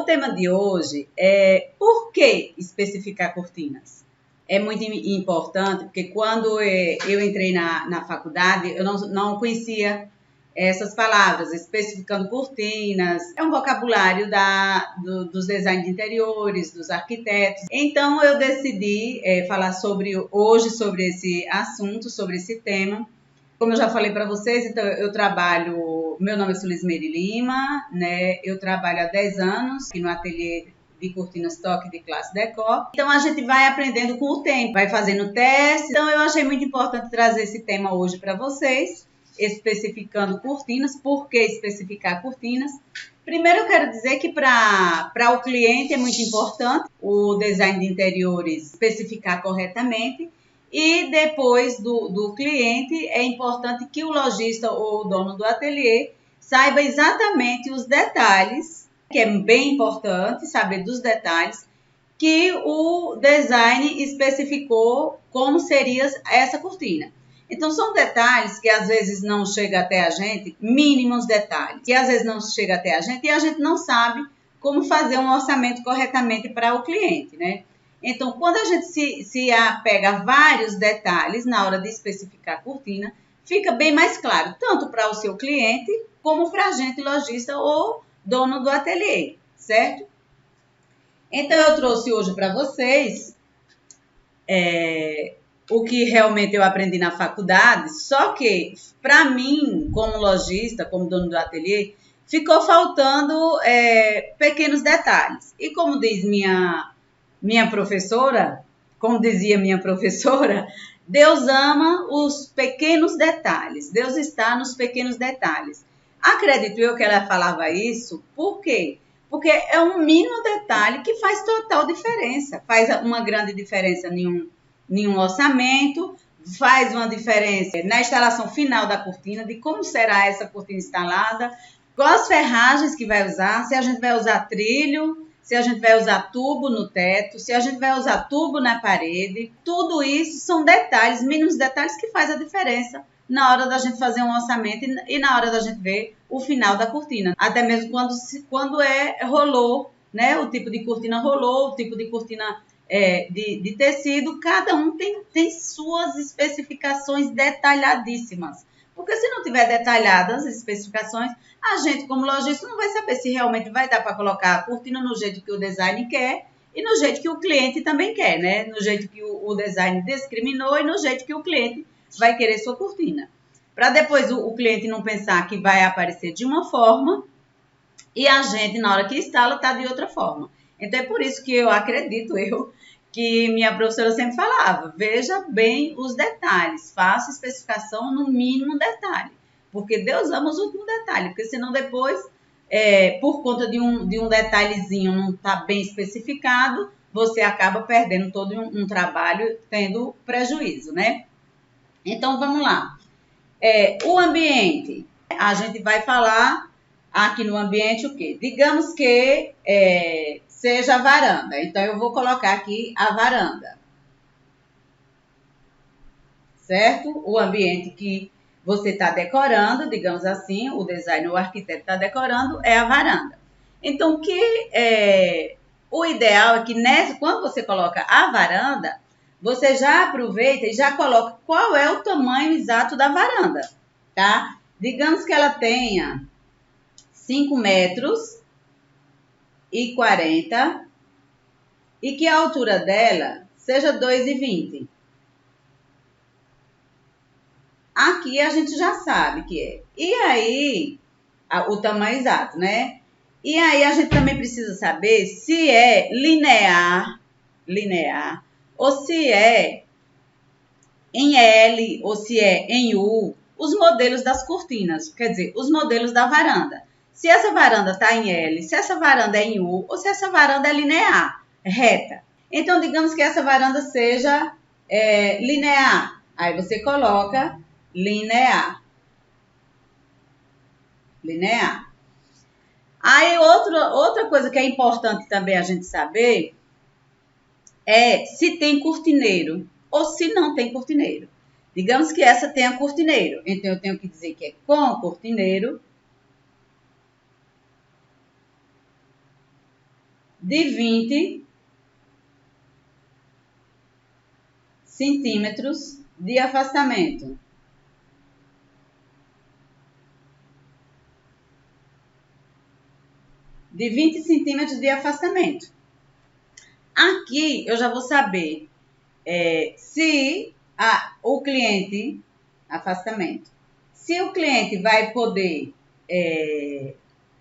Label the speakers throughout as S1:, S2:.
S1: tema de hoje é por que especificar cortinas? É muito importante, porque quando eu entrei na faculdade, eu não conhecia essas palavras, especificando cortinas. É um vocabulário dos designers de interiores, dos arquitetos. Então, eu decidi falar hoje sobre esse assunto, sobre esse tema. Como eu já falei para vocês, então eu trabalho, meu nome é Sulismeire Lima, né? Eu trabalho há 10 anos aqui no ateliê de cortinas Toque de Classe Decor. Então a gente vai aprendendo com o tempo, vai fazendo testes. Então eu achei muito importante trazer esse tema hoje para vocês, especificando cortinas. Por que especificar cortinas? Primeiro eu quero dizer que para o cliente é muito importante o design de interiores especificar corretamente. E depois do cliente, é importante que o lojista ou o dono do ateliê saiba exatamente os detalhes, que é bem importante saber dos detalhes, que o design especificou como seria essa cortina. Então, são detalhes que às vezes não chegam até a gente, mínimos detalhes, que às vezes não chegam até a gente e a gente não sabe como fazer um orçamento corretamente para o cliente, né? Então, quando a gente se apega a vários detalhes na hora de especificar a cortina, fica bem mais claro, tanto para o seu cliente, como para a gente, lojista ou dono do ateliê, certo? Então, eu trouxe hoje para vocês o que realmente eu aprendi na faculdade, só que, para mim, como lojista, como dono do ateliê, ficou faltando pequenos detalhes. E como diz minha professora, como dizia minha professora, Deus ama os pequenos detalhes. Deus está nos pequenos detalhes. Acredito eu que ela falava isso, por quê? Porque é um mínimo detalhe que faz total diferença. Faz uma grande diferença em um orçamento, faz uma diferença na instalação final da cortina, de como será essa cortina instalada, quais ferragens que vai usar, se a gente vai usar trilho, se a gente vai usar tubo no teto, se a gente vai usar tubo na parede. Tudo isso são detalhes, mínimos detalhes que faz a diferença na hora da gente fazer um orçamento e na hora da gente ver o final da cortina. Até mesmo quando rolô, né? O tipo de cortina rolô, o tipo de cortina de tecido, cada um tem suas especificações detalhadíssimas. Porque se não tiver detalhadas as especificações, a gente, como lojista, não vai saber se realmente vai dar para colocar a cortina no jeito que o design quer e no jeito que o cliente também quer, né? No jeito que o design discriminou e no jeito que o cliente vai querer sua cortina. Para depois o cliente não pensar que vai aparecer de uma forma e a gente, na hora que instala, está de outra forma. Então, é por isso que eu acredito, que minha professora sempre falava, veja bem os detalhes, faça especificação no mínimo detalhe, porque Deus ama os últimos detalhes, porque senão depois, por conta de um detalhezinho não está bem especificado, você acaba perdendo todo um trabalho, tendo prejuízo, né? Então, vamos lá. O ambiente, a gente vai falar aqui no ambiente o quê? Digamos que seja a varanda. Então, eu vou colocar aqui a varanda. Certo? O ambiente que você está decorando, digamos assim, o designer, o arquiteto está decorando, é a varanda. Então, o ideal é que quando você coloca a varanda, você já aproveita e já coloca qual é o tamanho exato da varanda, tá? Digamos que ela tenha 5 metros e 40 e que a altura dela seja 2,20. Aqui a gente já sabe que é. E aí, o tamanho exato, né? E aí a gente também precisa saber se é linear, ou se é em L, ou se é em U, os modelos das cortinas, quer dizer, os modelos da varanda. Se essa varanda está em L, se essa varanda é em U, ou se essa varanda é linear, reta. Então, digamos que essa varanda seja linear. Aí você coloca linear. Aí, outra coisa que é importante também a gente saber é se tem cortineiro ou se não tem cortineiro. Digamos que essa tenha cortineiro, então eu tenho que dizer que é com cortineiro. de 20 centímetros de afastamento. De 20 centímetros de afastamento. Aqui eu já vou saber se o cliente, afastamento, se o cliente vai poder,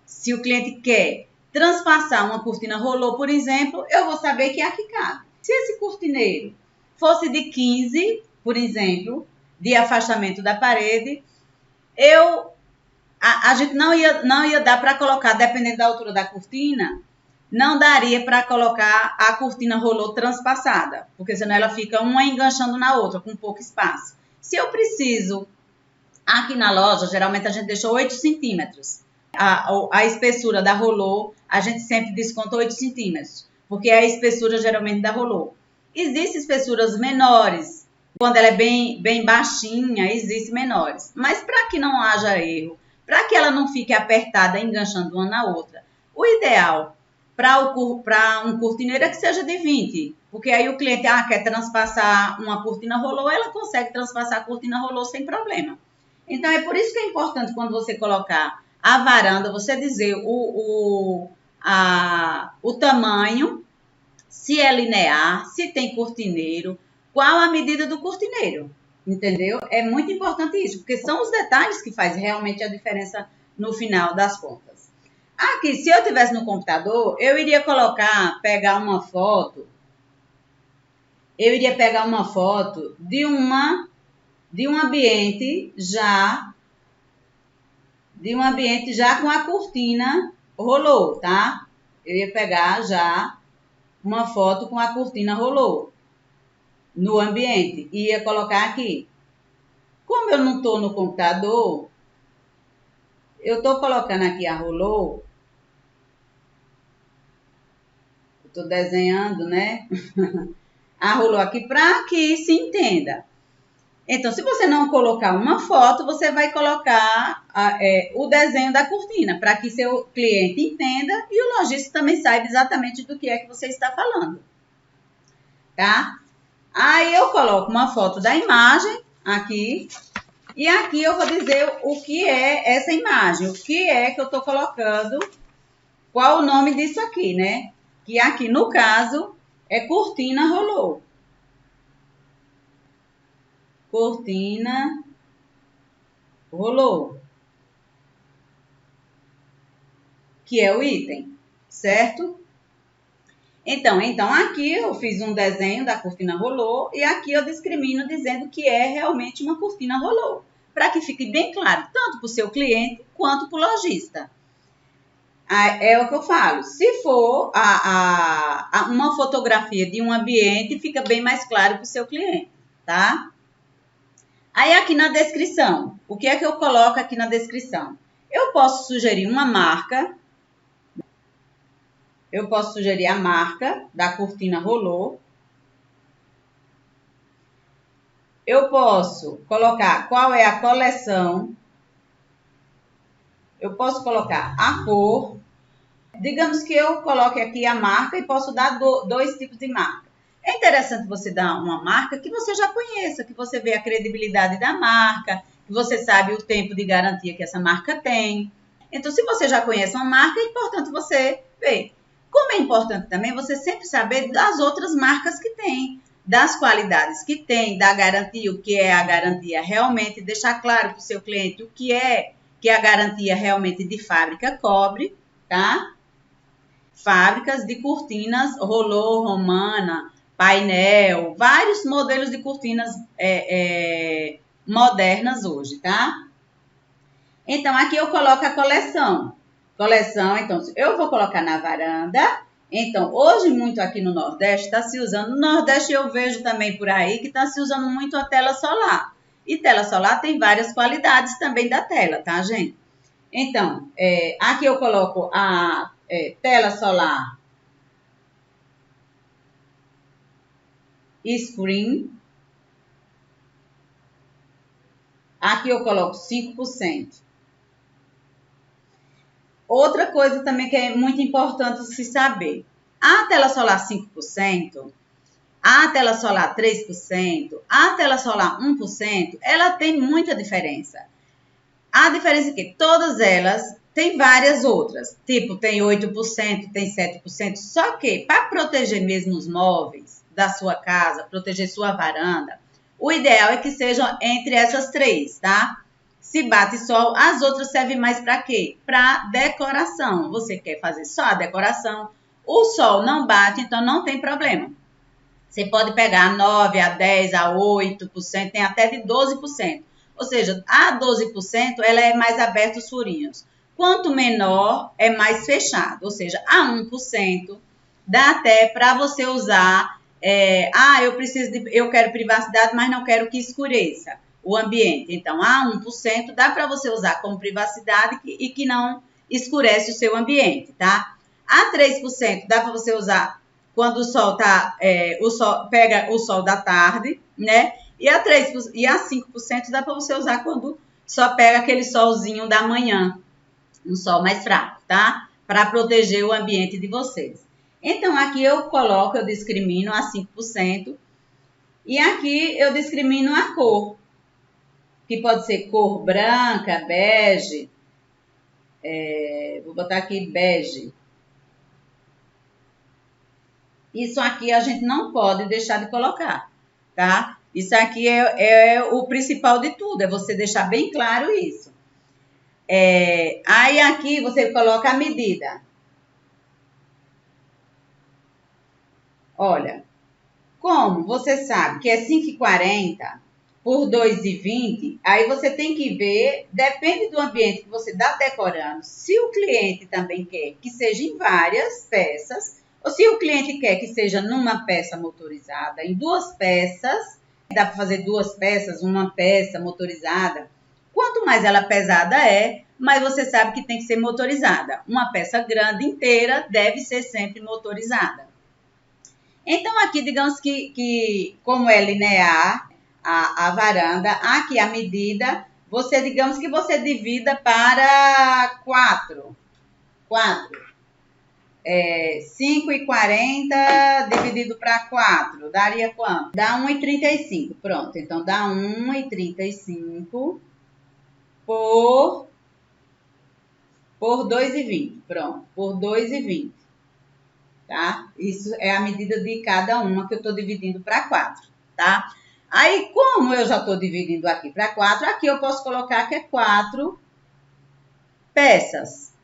S1: se o cliente quer transpassar uma cortina rolô, por exemplo, eu vou saber que aqui cabe. Se esse cortineiro fosse de 15, por exemplo, de afastamento da parede, a gente não ia dar para colocar, dependendo da altura da cortina, não daria para colocar a cortina rolô transpassada, porque senão ela fica uma enganchando na outra, com pouco espaço. Se eu preciso, aqui na loja, geralmente a gente deixa 8 centímetros. A espessura da rolô, a gente sempre desconta 8 centímetros, porque é a espessura geralmente da rolô. Existem espessuras menores, quando ela é bem baixinha, existem menores. Mas para que não haja erro, para que ela não fique apertada, enganchando uma na outra, o ideal para um cortineiro é que seja de 20, porque aí o cliente quer transpassar uma cortina rolô, ela consegue transpassar a cortina rolô sem problema. Então, é por isso que é importante quando você colocar a varanda, você dizer o tamanho, se é linear, se tem cortineiro, qual a medida do cortineiro, entendeu? É muito importante isso, porque são os detalhes que fazem realmente a diferença no final das contas. Aqui, se eu estivesse no computador, eu iria pegar uma foto de um ambiente já com a cortina rolô, tá? Eu ia pegar já uma foto com a cortina rolô no ambiente e ia colocar aqui. Como eu não estou no computador, eu estou colocando aqui a rolô. Estou desenhando, né? A rolô aqui para que se entenda. Então, se você não colocar uma foto, você vai colocar o desenho da cortina, para que seu cliente entenda e o lojista também saiba exatamente do que é que você está falando. Tá? Aí eu coloco uma foto da imagem aqui, e aqui eu vou dizer o que é essa imagem, o que é que eu estou colocando, qual o nome disso aqui, né? Que aqui, no caso, é cortina rolô. Cortina rolô. Que é o item, certo? Então aqui eu fiz um desenho da cortina rolô e aqui eu discrimino dizendo que é realmente uma cortina rolô, para que fique bem claro, tanto para o seu cliente quanto para o lojista. É o que eu falo, se for uma fotografia de um ambiente, fica bem mais claro para o seu cliente, tá? Aí aqui na descrição, o que é que eu coloco aqui na descrição? Eu posso sugerir uma marca. Eu posso sugerir a marca da cortina rolô. Eu posso colocar qual é a coleção. Eu posso colocar a cor. Digamos que eu coloque aqui a marca e posso dar dois tipos de marca. É interessante você dar uma marca que você já conheça, que você vê a credibilidade da marca, que você sabe o tempo de garantia que essa marca tem. Então, se você já conhece uma marca, é importante você ver. Como é importante também você sempre saber das outras marcas que tem, das qualidades que tem, da garantia, o que é a garantia realmente, deixar claro para o seu cliente o que é que a garantia realmente de fábrica cobre, tá? Fábricas de cortinas rolô, romana, painel, vários modelos de cortinas modernas hoje, tá? Então, aqui eu coloco a coleção. Então, eu vou colocar na varanda. Então, hoje, muito aqui no Nordeste, está se usando. No Nordeste, eu vejo também por aí que está se usando muito a tela solar. E tela solar tem várias qualidades também da tela, tá, gente? Então, aqui eu coloco a tela solar screen. Aqui eu coloco 5%. Outra coisa também que é muito importante se saber. A tela solar 5%, a tela solar 3%, a tela solar 1%, ela tem muita diferença. A diferença é que todas elas têm várias outras, tipo tem 8%, tem 7%, só que para proteger mesmo os móveis da sua casa, proteger sua varanda, o ideal é que sejam entre essas três, tá? Se bate sol, as outras servem mais para quê? Para decoração. Você quer fazer só a decoração, o sol não bate, então não tem problema. Você pode pegar a 9, a 10, a 8%, tem até de 12%. Ou seja, a 12% ela é mais aberta os furinhos. Quanto menor, é mais fechado. Ou seja, a 1% dá até para você usar. Eu quero privacidade, mas não quero que escureça o ambiente. Então, a 1% dá para você usar como privacidade e que não escurece o seu ambiente, tá? A 3% dá para você usar quando o sol pega o sol da tarde, né? E a 5% dá para você usar quando só pega aquele solzinho da manhã, um sol mais fraco, tá? Para proteger o ambiente de vocês. Então, aqui eu discrimino a 5%, e aqui eu discrimino a cor, que pode ser cor branca, bege, vou botar aqui bege. Isso aqui a gente não pode deixar de colocar, tá? Isso aqui é o principal de tudo, é você deixar bem claro isso. Aí aqui você coloca a medida. Olha, como você sabe que é 5,40 por 2,20, aí você tem que ver, depende do ambiente que você está decorando, se o cliente também quer que seja em várias peças, ou se o cliente quer que seja numa peça motorizada, em 2 peças, dá para fazer 2 peças, uma peça motorizada. Quanto mais ela pesada mais você sabe que tem que ser motorizada. Uma peça grande inteira deve ser sempre motorizada. Então, aqui, digamos que como é linear a varanda, aqui a medida, digamos que você divida para 4. 5,40 dividido para 4, daria quanto? Dá 1,35, pronto. Então, dá 1,35 por 2,20, pronto, por 2,20, tá? Isso é a medida de cada uma que eu estou dividindo para 4, tá? Aí, como eu já estou dividindo aqui para 4, aqui eu posso colocar que é 4 peças.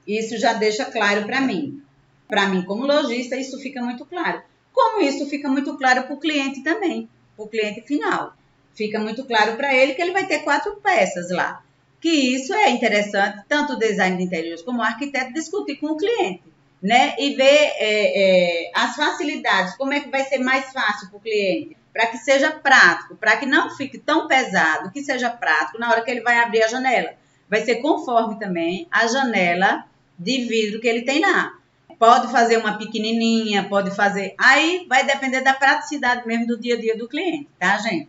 S1: Isso já deixa claro para mim. Para mim, como lojista, isso fica muito claro. Como isso fica muito claro para o cliente também, para o cliente final. Fica muito claro para ele que ele vai ter 4 peças lá. Que isso é interessante, tanto o design de interiores como o arquiteto discutir com o cliente, né? E ver as facilidades, como é que vai ser mais fácil para o cliente, para que seja prático, para que não fique tão pesado, que seja prático na hora que ele vai abrir a janela. Vai ser conforme também a janela de vidro que ele tem lá. Pode fazer uma pequenininha, pode fazer... Aí vai depender da praticidade mesmo do dia a dia do cliente, tá, gente?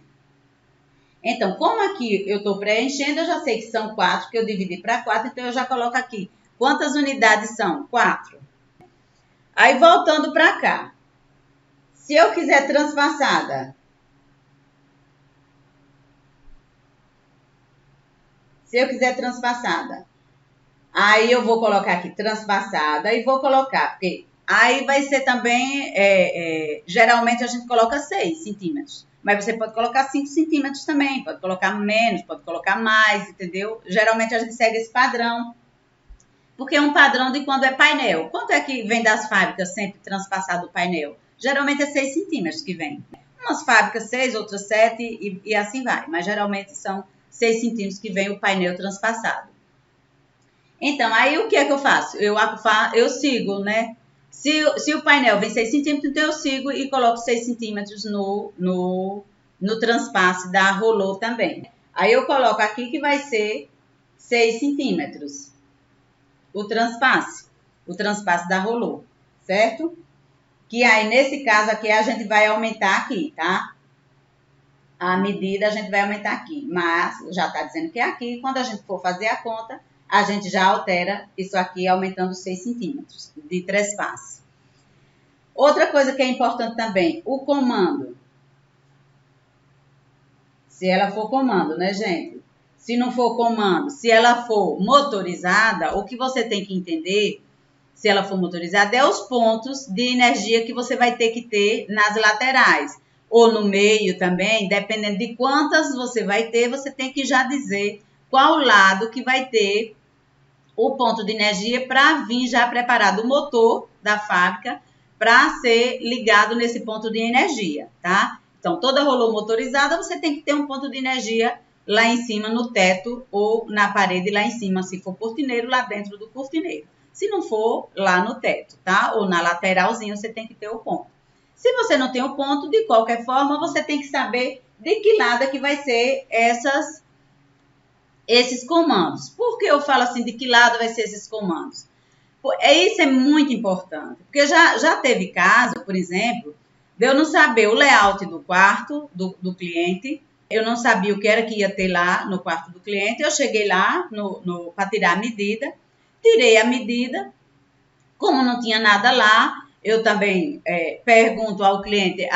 S1: Então, como aqui eu estou preenchendo, eu já sei que são 4, que eu dividi para 4, então eu já coloco aqui. Quantas unidades são? 4. Aí, voltando para cá. Se eu quiser transpassada, aí eu vou colocar aqui transpassada e vou colocar, porque aí vai ser também, geralmente a gente coloca 6 centímetros, mas você pode colocar 5 centímetros também, pode colocar menos, pode colocar mais, entendeu? Geralmente a gente segue esse padrão, porque é um padrão de quando é painel. Quanto é que vem das fábricas sempre transpassado o painel? Geralmente é 6 centímetros que vem. Umas fábricas 6, outras 7 e assim vai, mas geralmente são 6 centímetros que vem o painel transpassado. Então, aí o que é que eu faço? Eu sigo, né? Se o painel vem 6 centímetros, então eu sigo e coloco 6 centímetros no transpasse da rolô também. Aí eu coloco aqui que vai ser 6 centímetros o transpasse da rolô, certo? Que aí, nesse caso aqui, a gente vai aumentar aqui, tá? A medida a gente vai aumentar aqui, mas já tá dizendo que é aqui. Quando a gente for fazer a conta, a gente já altera isso aqui aumentando 6 centímetros de trespasse. Outra coisa que é importante também, o comando. Se ela for comando, né, gente? Se não for comando, se ela for motorizada, o que você tem que entender, se ela for motorizada, é os pontos de energia que você vai ter que ter nas laterais. Ou no meio também, dependendo de quantas você vai ter, você tem que já dizer qual lado que vai ter o ponto de energia para vir já preparado o motor da fábrica para ser ligado nesse ponto de energia, tá? Então, toda rolô motorizada, você tem que ter um ponto de energia lá em cima no teto ou na parede lá em cima, se for cortineiro, lá dentro do cortineiro. Se não for, lá no teto, tá? Ou na lateralzinha, você tem que ter o ponto. Se você não tem o ponto, de qualquer forma, você tem que saber de que lado é que vai ser esses comandos. Por que eu falo assim, de que lado vai ser esses comandos? Isso é muito importante, porque já teve caso, por exemplo, de eu não saber o layout do quarto do cliente, eu não sabia o que era que ia ter lá no quarto do cliente, eu cheguei lá para tirar a medida, tirei a medida, como não tinha nada lá, eu também pergunto ao cliente,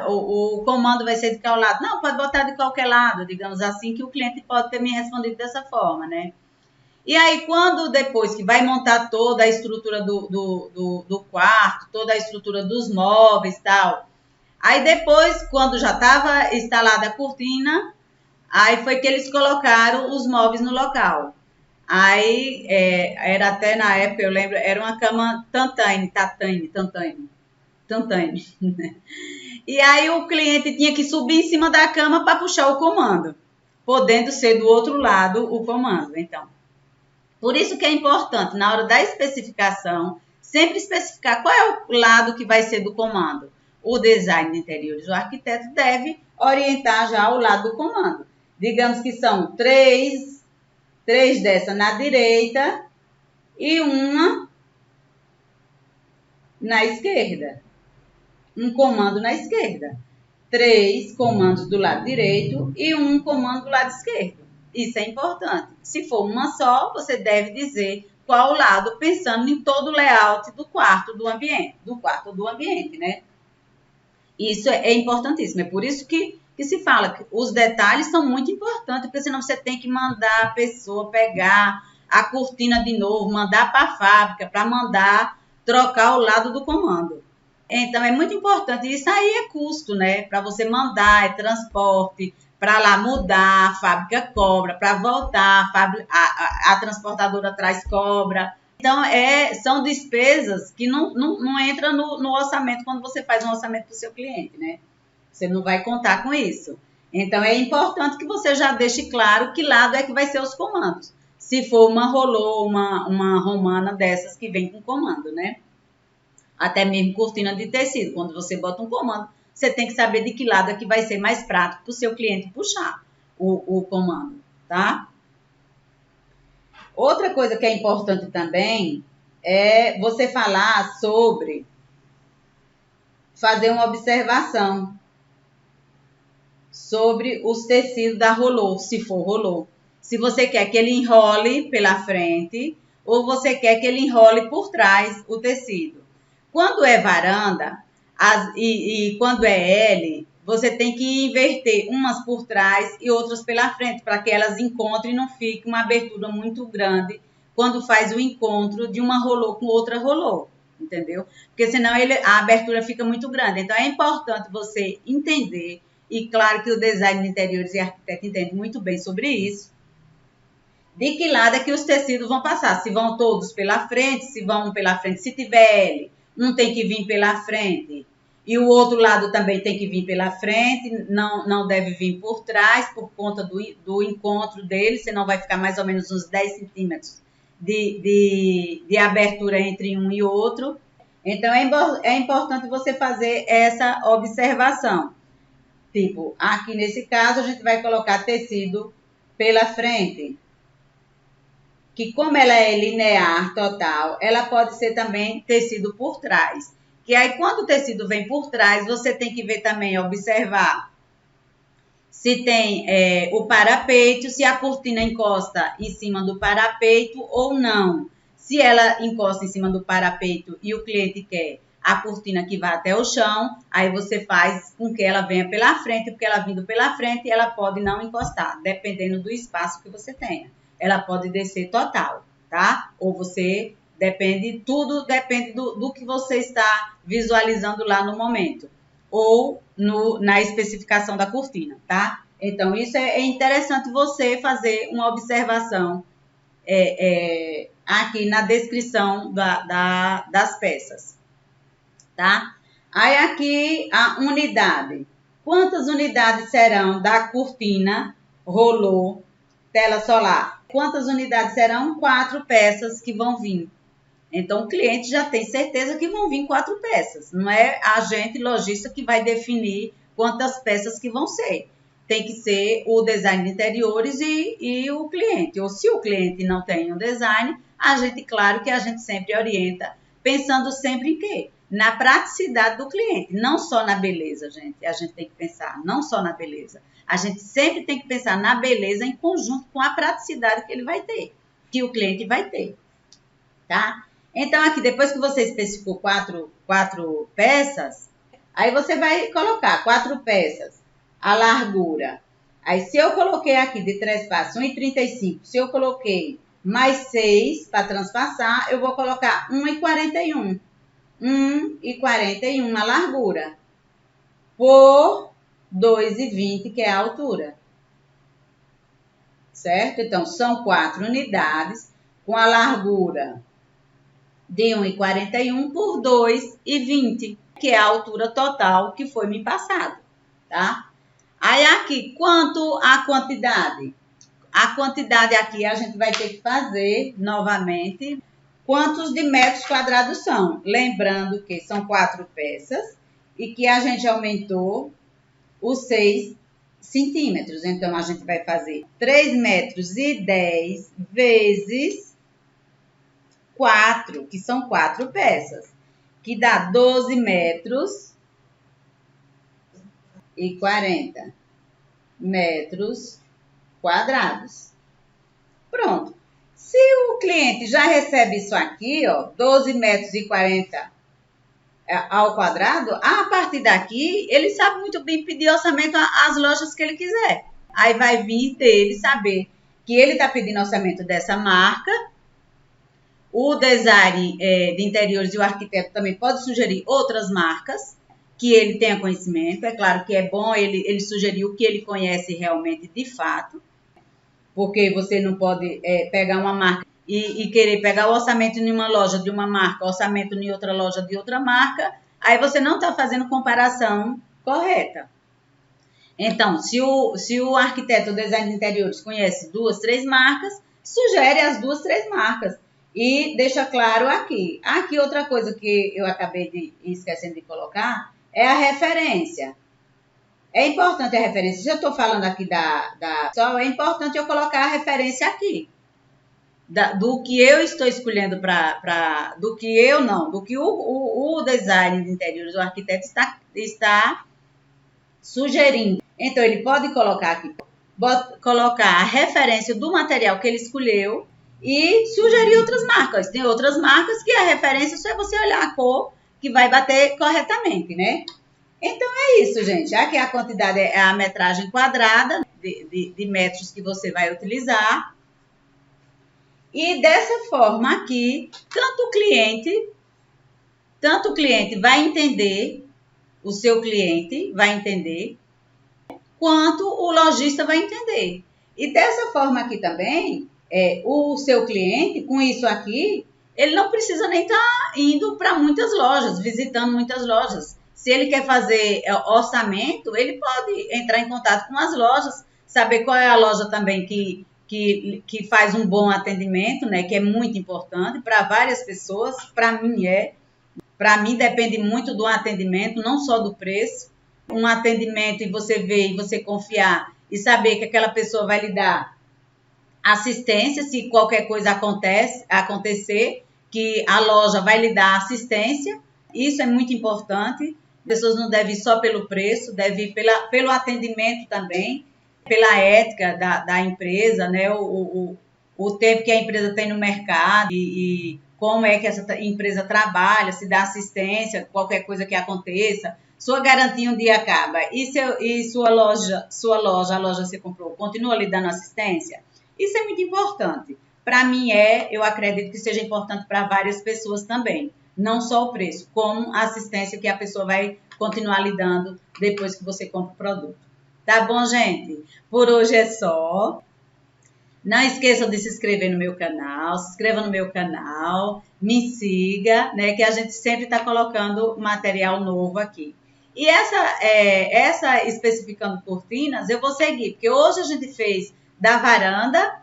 S1: o comando vai ser de qual lado? Não, pode botar de qualquer lado, digamos assim, que o cliente pode ter me respondido dessa forma, né? E aí, quando depois que vai montar toda a estrutura do quarto, toda a estrutura dos móveis e tal, aí depois, quando já estava instalada a cortina, aí foi que eles colocaram os móveis no local. Aí, era até na época, eu lembro, era uma cama tatame. Né? E aí o cliente tinha que subir em cima da cama para puxar o comando, podendo ser do outro lado o comando. Então, por isso que é importante, na hora da especificação, sempre especificar qual é o lado que vai ser do comando. O design de interiores, o arquiteto deve orientar já o lado do comando. Digamos que são três dessa na direita e uma na esquerda. Um comando na esquerda. 3 comandos do lado direito e um comando do lado esquerdo. Isso é importante. Se for uma só, você deve dizer qual lado, pensando em todo o layout do quarto do ambiente, né? Isso é importantíssimo. É por isso que se fala que os detalhes são muito importantes, porque senão você tem que mandar a pessoa pegar a cortina de novo, mandar para a fábrica, para mandar trocar o lado do comando. Então, é muito importante. Isso aí é custo, né? Para você mandar, é transporte, para lá mudar, a fábrica cobra, para voltar, a transportadora traz cobra. Então, são despesas que não entram no orçamento quando você faz um orçamento para o seu cliente, né? Você não vai contar com isso. Então, é importante que você já deixe claro que lado é que vai ser os comandos. Se for uma rolô, uma romana dessas que vem com comando, né? Até mesmo cortina de tecido. Quando você bota um comando, você tem que saber de que lado é que vai ser mais prático para o seu cliente puxar o comando, tá? Outra coisa que é importante também é você falar sobre fazer uma observação sobre os tecidos da rolô, se for rolô. Se você quer que ele enrole pela frente ou você quer que ele enrole por trás o tecido. Quando é varanda e quando é L, você tem que inverter umas por trás e outras pela frente, para que elas encontrem e não fique uma abertura muito grande quando faz o encontro de uma rolô com outra rolô, entendeu? Porque senão a abertura fica muito grande. Então, é importante você entender, e claro que o design de interiores e arquiteto entende muito bem sobre isso, de que lado é que os tecidos vão passar. Se vão todos pela frente, se vão pela frente, se tiver L, um tem que vir pela frente e o outro lado também tem que vir pela frente, não deve vir por trás por conta do encontro dele, senão vai ficar mais ou menos uns 10 centímetros de abertura entre um e outro. Então, é importante você fazer essa observação. Tipo, aqui nesse caso, a gente vai colocar tecido pela frente, que como ela é linear total, ela pode ser também tecido por trás. Que aí, quando o tecido vem por trás, você tem que ver também, observar se tem o parapeito, se a cortina encosta em cima do parapeito ou não. Se ela encosta em cima do parapeito e o cliente quer a cortina que vá até o chão, aí você faz com que ela venha pela frente, porque ela vindo pela frente, ela pode não encostar, dependendo do espaço que você tenha. Ela pode descer total, tá? Ou você, tudo depende do que você está visualizando lá no momento, ou na especificação da cortina, tá? Então, isso é interessante você fazer uma observação aqui na descrição das peças, tá? Aí aqui a unidade. Quantas unidades serão da cortina, rolô, tela solar? Quantas unidades serão? 4 peças que vão vir. Então, o cliente já tem certeza que vão vir 4 peças. Não é a agente lojista que vai definir quantas peças que vão ser. Tem que ser o design de interiores e o cliente. Ou se o cliente não tem um design, claro que a gente sempre orienta, pensando sempre em quê? Na praticidade do cliente, não só na beleza, gente. A gente tem que pensar, não só na beleza. A gente sempre tem que pensar na beleza em conjunto com a praticidade que ele vai ter, que o cliente vai ter, tá? Então, aqui, depois que você especificou 4 peças, aí você vai colocar 4 peças, a largura. Aí, se eu coloquei aqui de trespasse 1,35, se eu coloquei mais 6 para transpassar, eu vou colocar 1,41. 1,41 a largura por 2,20, que é a altura. Certo? Então, são 4 unidades com a largura de 1,41 por 2,20, que é a altura total que foi me passado, tá? Aí aqui, quanto à quantidade? A quantidade aqui a gente vai ter que fazer novamente quantos de metros quadrados são. Lembrando que são 4 peças e que a gente aumentou os 6 centímetros. Então, a gente vai fazer 3,10 metros vezes 4, que são 4 peças, que dá 12 metros e 40 metros quadrados. Pronto. Se o cliente já recebe isso aqui, ó, 12 metros e 40 ao quadrado, a partir daqui, ele sabe muito bem pedir orçamento às lojas que ele quiser. Aí vai vir dele saber que ele está pedindo orçamento dessa marca. O design de interiores e o arquiteto também pode sugerir outras marcas que ele tenha conhecimento. É claro que é bom ele sugerir o que ele conhece realmente de fato, porque você não pode pegar uma marca e querer pegar o orçamento em uma loja de uma marca, orçamento em outra loja de outra marca, aí você não está fazendo comparação correta. Então, se o arquiteto ou design de interiores conhece 2, 3 marcas, sugere as 2, 3 marcas. E deixa claro aqui. Aqui outra coisa que eu acabei esquecendo de colocar é a referência. É importante a referência. Se eu estou falando aqui só é importante eu colocar a referência aqui. Do que eu estou escolhendo do que o design de interiores, o arquiteto está sugerindo. Então, ele pode colocar aqui, colocar a referência do material que ele escolheu e sugerir outras marcas. Tem outras marcas que a referência só é você olhar a cor que vai bater corretamente, né? Então, é isso, gente. Aqui a quantidade é a metragem quadrada de metros que você vai utilizar. E dessa forma aqui, tanto o cliente vai entender, o seu cliente vai entender, quanto o lojista vai entender. E dessa forma aqui também, o seu cliente, com isso aqui, ele não precisa nem estar indo para muitas lojas, visitando muitas lojas. Se ele quer fazer orçamento, ele pode entrar em contato com as lojas, saber qual é a loja também que faz um bom atendimento, né? Que é muito importante para várias pessoas. Para mim depende muito do atendimento, não só do preço. Um atendimento e você ver e você confiar e saber que aquela pessoa vai lhe dar assistência, se qualquer coisa acontecer, que a loja vai lhe dar assistência. Isso é muito importante. As pessoas não devem ir só pelo preço, devem ir pelo atendimento também, pela ética da empresa, né? O tempo que a empresa tem no mercado e como é que essa empresa trabalha, se dá assistência, qualquer coisa que aconteça. Sua garantia um dia acaba. E sua loja, a loja que você comprou, continua lhe dando assistência? Isso é muito importante. Para mim eu acredito que seja importante para várias pessoas também. Não só o preço, como a assistência que a pessoa vai continuar lhe dando depois que você compra o produto. Tá bom, gente? Por hoje é só. Não esqueçam de se inscrever no meu canal, se inscreva no meu canal, me siga, né? Que a gente sempre está colocando material novo aqui. E essa especificando cortinas, eu vou seguir, porque hoje a gente fez da varanda,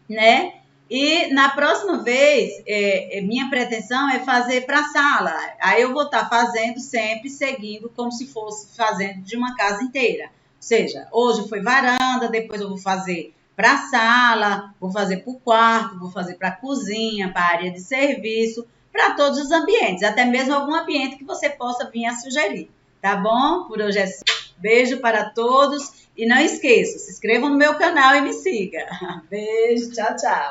S1: né? E na próxima vez, minha pretensão é fazer para a sala. Aí eu vou estar fazendo sempre, seguindo como se fosse fazendo de uma casa inteira. Ou seja, hoje foi varanda, depois eu vou fazer para a sala, vou fazer para o quarto, vou fazer para a cozinha, para a área de serviço, para todos os ambientes, até mesmo algum ambiente que você possa vir a sugerir. Tá bom? Por hoje é só. Beijo para todos e não esqueça, se inscrevam no meu canal e me siga. Beijo, tchau, tchau.